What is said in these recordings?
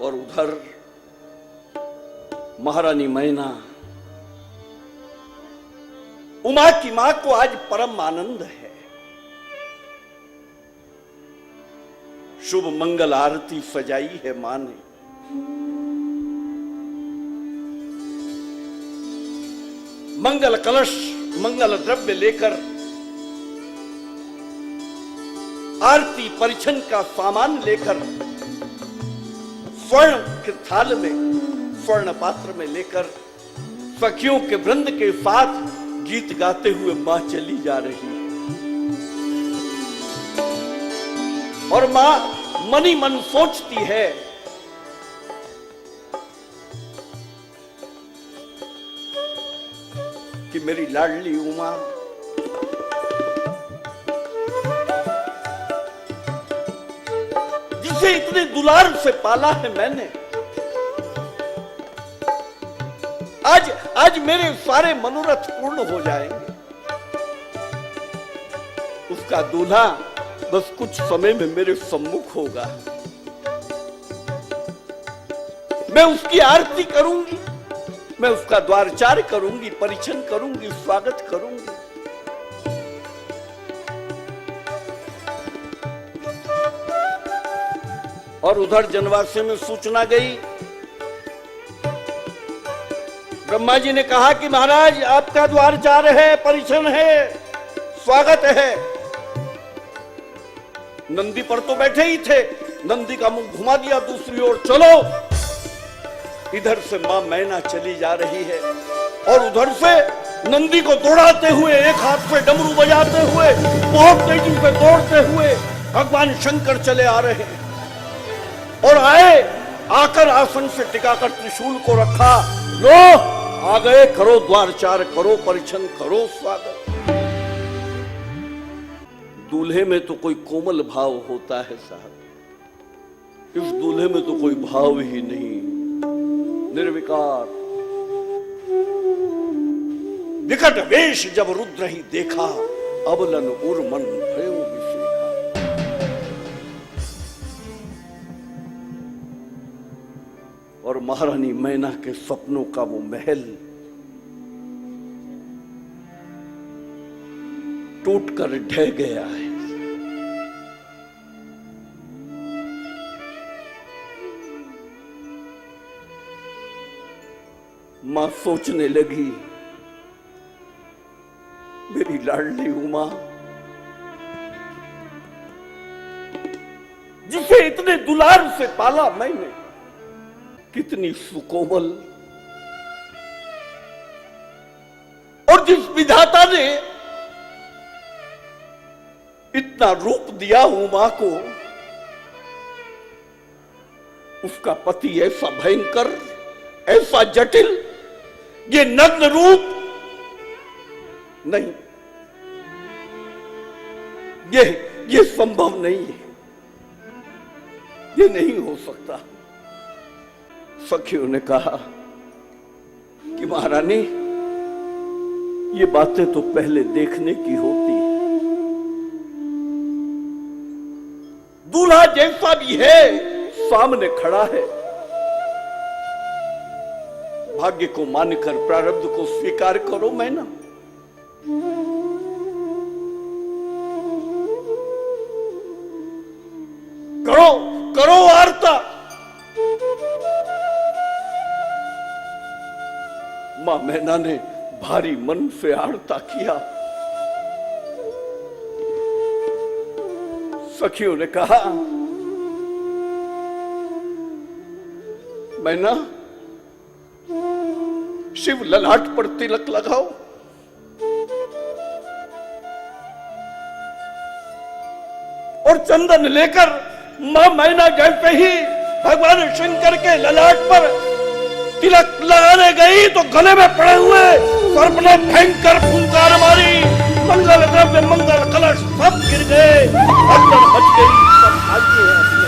और उधर महारानी मैना, उमा की मां को आज परम आनंद है। शुभ मंगल आरती सजाई है मां ने। मंगल कलश, मंगल द्रव्य लेकर आरती परिछन का सामान लेकर स्वर्ण के थाल में, स्वर्ण पात्र में लेकर सखियों के वृंद के साथ गीत गाते हुए मां चली जा रही है। और मां मनी मन सोचती है कि मेरी लाडली उमा जिसे इतने दुलार से पाला है मैंने, आज मेरे सारे मनोरथ पूर्ण हो जाएंगे। उसका दूल्हा बस कुछ समय में मेरे सम्मुख होगा। मैं उसकी आरती करूंगी, मैं उसका द्वारचार करूंगी, परिछन करूंगी, स्वागत करूंगी। और उधर जनवासे में सूचना गई, ब्रह्मा जी ने कहा कि महाराज आपका द्वारचार है, परिछन है, स्वागत है। नंदी पर तो बैठे ही थे, नंदी का मुंह घुमा दिया दूसरी ओर, चलो। इधर से मां मैना चली जा रही है और उधर से नंदी को दौड़ाते हुए, एक हाथ से डमरू बजाते हुए, बहुत तेजी से दौड़ते हुए भगवान शंकर चले आ रहे हैं। और आकर आसन से टिकाकर त्रिशूल को रखा, लो आ गए, करो द्वारचार, करो परिछन, करो स्वागत। दूल्हे में तो कोई कोमल भाव होता है साहब, इस दूल्हे में तो कोई भाव ही नहीं, निर्विकार। विकट वेश जब रुद्र ही देखा, अबलन उर मन भयो विसेखा। और महारानी मैना के सपनों का वो महल टूटकर ढह गया है। मां सोचने लगी, मेरी लाडली उमा जिसे इतने दुलार से पाला मैंने, कितनी सुकोमल, और जिस विधाता ने इतना रूप दिया उमा को, उसका पति ऐसा भयंकर, ऐसा जटिल, ये नग्न रूप नहीं, ये संभव नहीं है, ये नहीं हो सकता। सखियों ने कहा कि महारानी ये बातें तो पहले देखने की होती है, दूल्हा जैसा भी है सामने खड़ा है, भाग्य को मानकर प्रारब्ध को स्वीकार करो मैना। करो करो वार्ता। मां मैना ने भारी मन से आरता किया। सखियों ने कहा, मैना शिव ललाट पर तिलक लगाओ। और चंदन लेकर मां मैना जैसे ही भगवान शंकर के ललाट पर तिलक लगाने गई तो गले में पड़े हुए सर्प ने भयंकर फुंकार मारी। मंगल द्रव्य, मंगल कलश सब गिर गए, भगदड़ मच गई। सब भाग्य है अपने।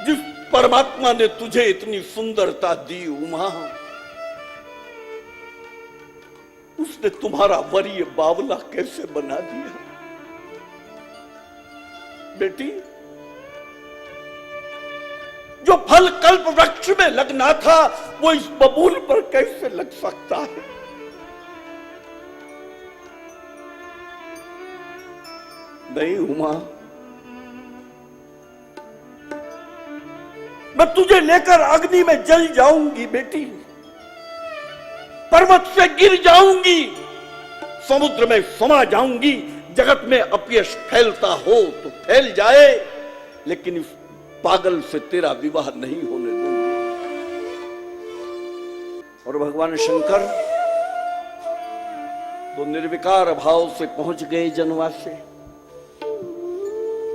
जिस परमात्मा ने तुझे इतनी सुंदरता दी उमा, उसने तुम्हारा वर ये बावला कैसे बना दिया। बेटी, जो फल कल्प वृक्ष में लगना था वो इस बबूल पर कैसे लग सकता है? नहीं उमा, मैं तुझे लेकर अग्नि में जल जाऊंगी बेटी, पर्वत से गिर जाऊंगी, समुद्र में समा जाऊंगी। जगत में अपयश फैलता हो तो फैल जाए, लेकिन इस पागल से तेरा विवाह नहीं होने दूंगी। और भगवान शंकर वो निर्विकार भाव से पहुंच गए जनवास से।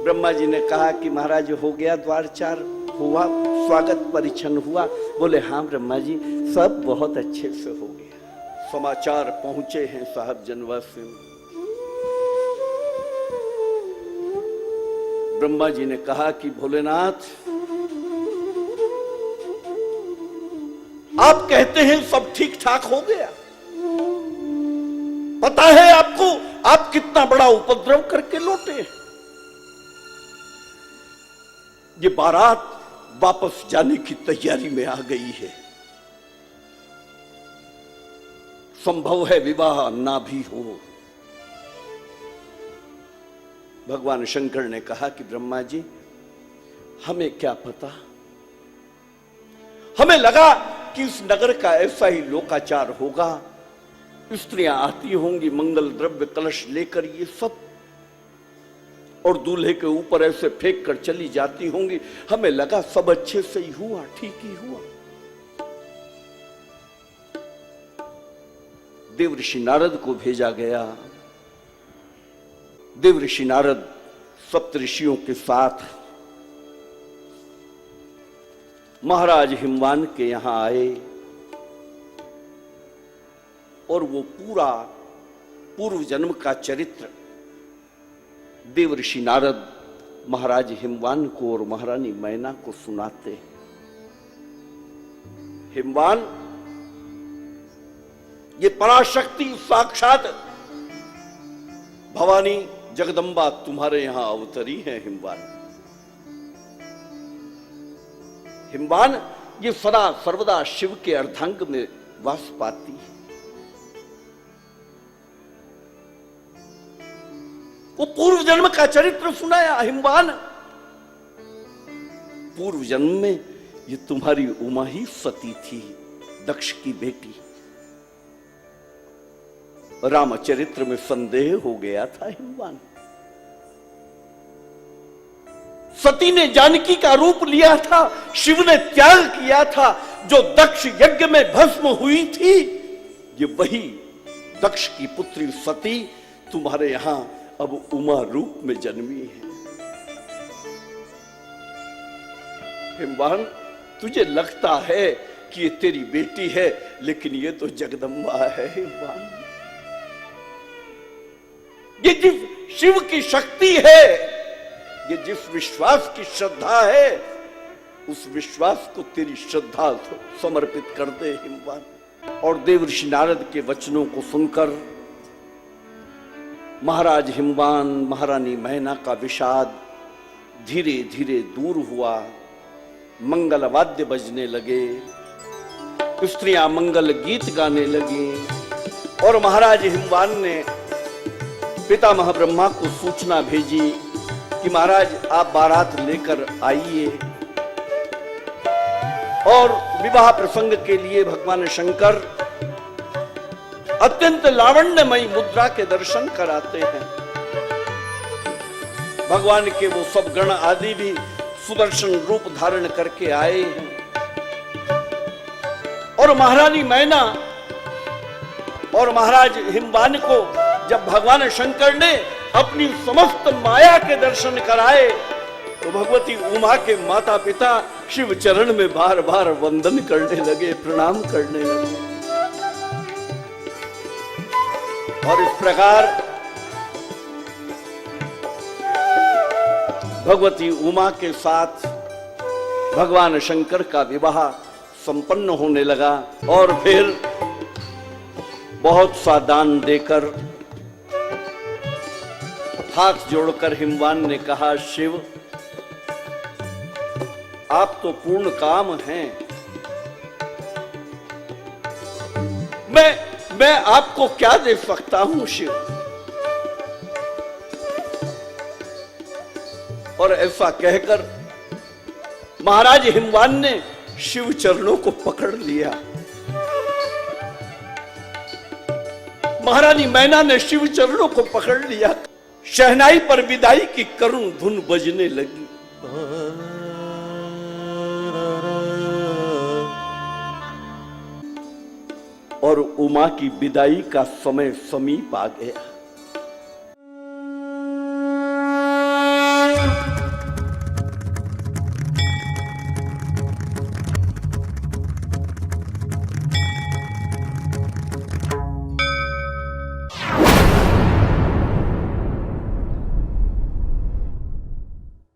ब्रह्मा जी ने कहा कि महाराज हो गया द्वारचार, हुआ स्वागत परिछन हुआ? बोले हाँ ब्रह्मा जी, सब बहुत अच्छे से हो गया। समाचार पहुंचे हैं साहब जनवास से। ब्रह्मा जी ने कहा कि भोलेनाथ, आप कहते हैं सब ठीक ठाक हो गया, पता है आपको आप कितना बड़ा उपद्रव करके लौटे? ये बारात वापस जाने की तैयारी में आ गई है, संभव है विवाह ना भी हो। भगवान शंकर ने कहा कि ब्रह्मा जी, हमें क्या पता, हमें लगा कि इस नगर का ऐसा ही लोकाचार होगा, स्त्रियां आती होंगी मंगल द्रव्य कलश लेकर ये सब, और दूल्हे के ऊपर ऐसे फेंक कर चली जाती होंगी। हमें लगा सब अच्छे से ही हुआ, ठीक ही हुआ। देवऋषि नारद को भेजा गया। देवऋषि नारद सप्तऋषियों के साथ महाराज हिमवान के यहां आए, और वो पूरा पूर्व जन्म का चरित्र देवऋषि नारद महाराज हिमवान को और महारानी मैना को सुनाते हैं। हिमवान, ये पराशक्ति साक्षात भवानी जगदम्बा तुम्हारे यहां अवतरी है। हिमवान ये सदा सर्वदा शिव के अर्धांग में वास पाती है। वो पूर्व जन्म का चरित्र सुनाया। हिमवान, पूर्व जन्म में ये तुम्हारी उमा ही सती थी, दक्ष की बेटी। रामचरित्र में संदेह हो गया था हिमवान। सती ने जानकी का रूप लिया था, शिव ने त्याग किया था। जो दक्ष यज्ञ में भस्म हुई थी, ये वही दक्ष की पुत्री सती तुम्हारे यहां अब उमा रूप में जन्मी है। हिमवान, तुझे लगता है कि ये तेरी बेटी है, लेकिन ये तो जगदम्बा है। हिमवान, ये जिस शिव की शक्ति है, ये जिस विश्वास की श्रद्धा है, उस विश्वास को तेरी श्रद्धा समर्पित कर दे हिमवान। और देवऋषि नारद के वचनों को सुनकर महाराज हिमवान, महारानी मैना का विषाद धीरे धीरे दूर हुआ। मंगल वाद्य बजने लगे, स्त्रियां मंगल गीत गाने लगी, और महाराज हिमवान ने पितामह ब्रह्मा को सूचना भेजी कि महाराज आप बारात लेकर आइए। और विवाह प्रसंग के लिए भगवान शंकर अत्यंत लावण्यमयी मुद्रा के दर्शन कराते हैं। भगवान के वो सब गण आदि भी सुदर्शन रूप धारण करके आए हैं। और महारानी मैना और महाराज हिमवान को जब भगवान शंकर ने अपनी समस्त माया के दर्शन कराए, तो भगवती उमा के माता पिता शिव चरण में बार बार वंदन करने लगे, प्रणाम करने लगे। और इस प्रकार भगवती उमा के साथ भगवान शंकर का विवाह संपन्न होने लगा। और फिर बहुत सा दान देकर हाथ जोड़कर हिमवान ने कहा, शिव आप तो पूर्ण काम हैं, मैं आपको क्या दे सकता हूं शिव। और ऐसा कहकर महाराज हिमवान ने शिव चरणों को पकड़ लिया। महारानी मैना ने शिव चरणों को पकड़ लिया। शहनाई पर विदाई की करुण धुन बजने लगी। और उमा की विदाई का समय समीप आ गया।